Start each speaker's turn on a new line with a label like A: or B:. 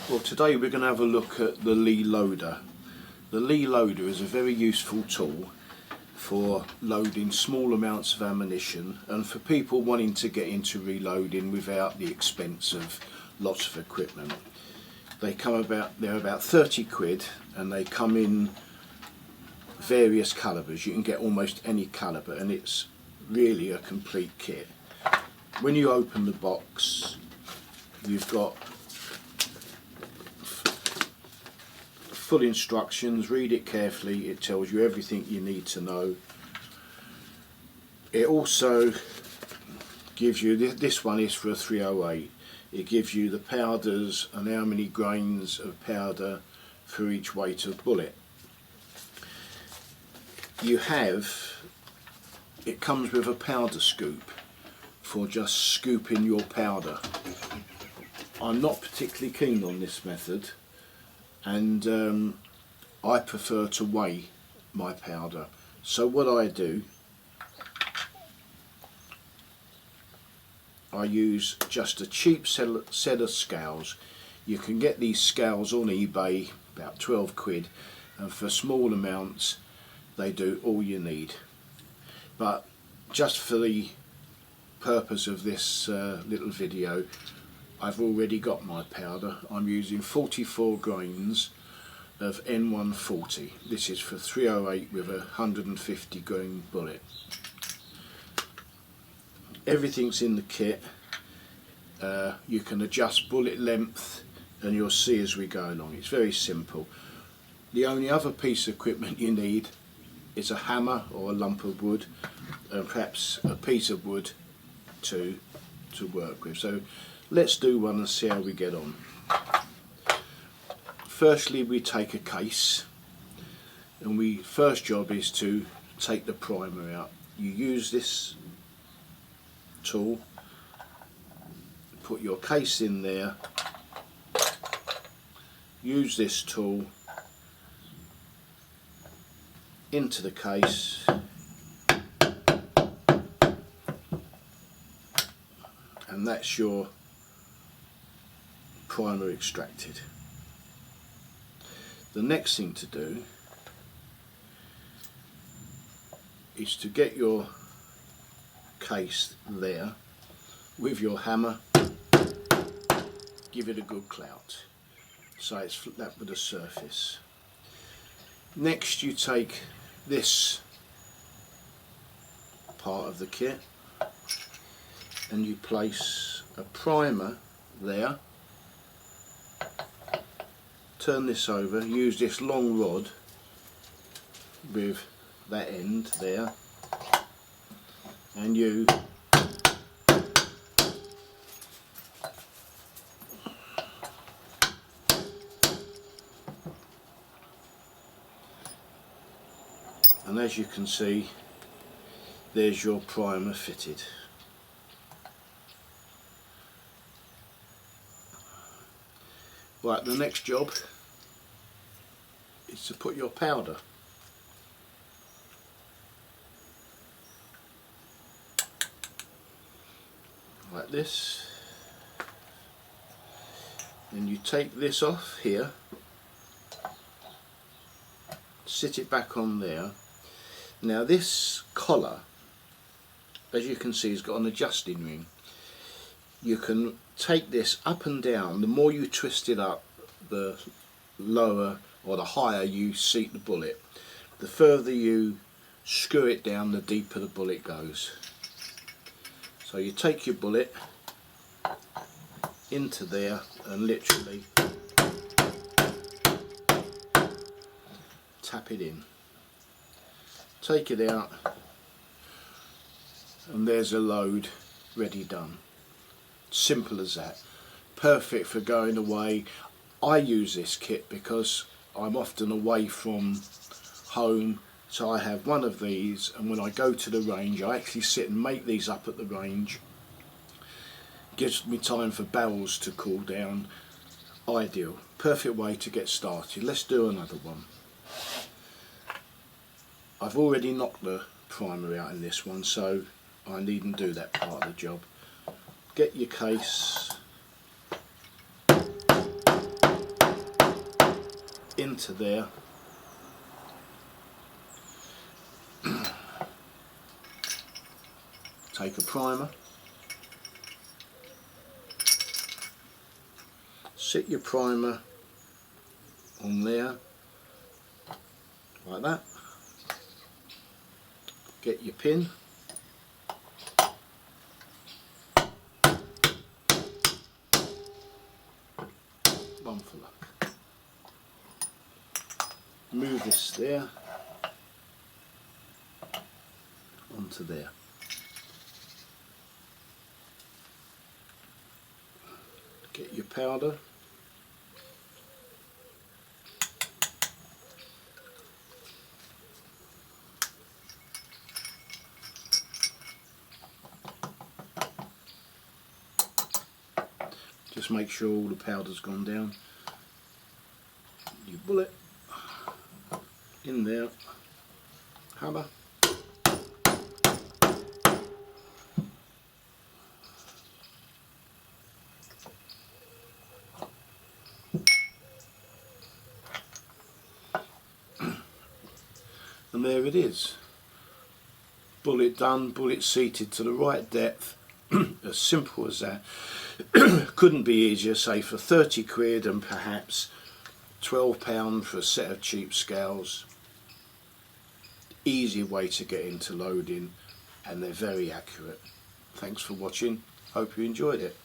A: Well, today we're going to have a look at the Lee Loader. The Lee Loader is a very useful tool for loading small amounts of ammunition and for people wanting to get into reloading without the expense of lots of equipment. They're about 30 quid and they come in various calibers. You can get almost any caliber and it's really a complete kit. When you open the box, you've got full instructions. Read it carefully. It tells you everything you need to know. It also gives you, this one is for a 308, it gives you the powders and how many grains of powder for each weight of bullet. It comes with a powder scoop for just scooping your powder. I'm not particularly keen on this method, and I prefer to weigh my powder. So what I do, I use just a cheap set of scales. You can get these scales on eBay, about 12 quid, and for small amounts they do all you need. But just for the purpose of this little video, I've already got my powder. I'm using 44 grains of N140. This is for 308 with a 150 grain bullet. Everything's in the kit. You can adjust bullet length and you'll see as we go along. It's very simple. The only other piece of equipment you need is a hammer or a lump of wood and perhaps a piece of wood to work with. So let's do one and see how we get on. Firstly, we take a case, and first job is to take the primer out. You use this tool, put your case in there, use this tool into the case, and that's your primer extracted. The next thing to do is to get your case there with your hammer, give it a good clout so it's flat with the surface. Next you take this part of the kit and you place a primer there. Turn this over, use this long rod with that end there, and as you can see, there's your primer fitted. Right, the next job is to put your powder. Like this. And you take this off here, sit it back on there. Now this collar, as you can see, has got an adjusting ring. You can take this up and down. The more you twist it up, the lower or the higher you seat the bullet. The further you screw it down, the deeper the bullet goes. So you take your bullet into there and literally tap it in. Take it out and there's a load ready done. Simple as that. Perfect for going away. I use this kit because I'm often away from home, so I have one of these, and when I go to the range I actually sit and make these up at the range. Gives me time for barrels to cool down. Ideal. Perfect way to get started. Let's do another one. I've already knocked the primer out in this one, so I needn't do that part of the job. Get your case, into there. Take a primer, sit your primer on there like that, get your pin, one for luck, move this there onto there. Get your powder, just make sure all the powder's gone down. Your bullet in there, hammer, and there it is. Bullet done, bullet seated to the right depth. As simple as that. Couldn't be easier, say for 30 quid and perhaps £12 for a set of cheap scales. Easy way to get into loading, and they're very accurate. Thanks for watching, hope you enjoyed it.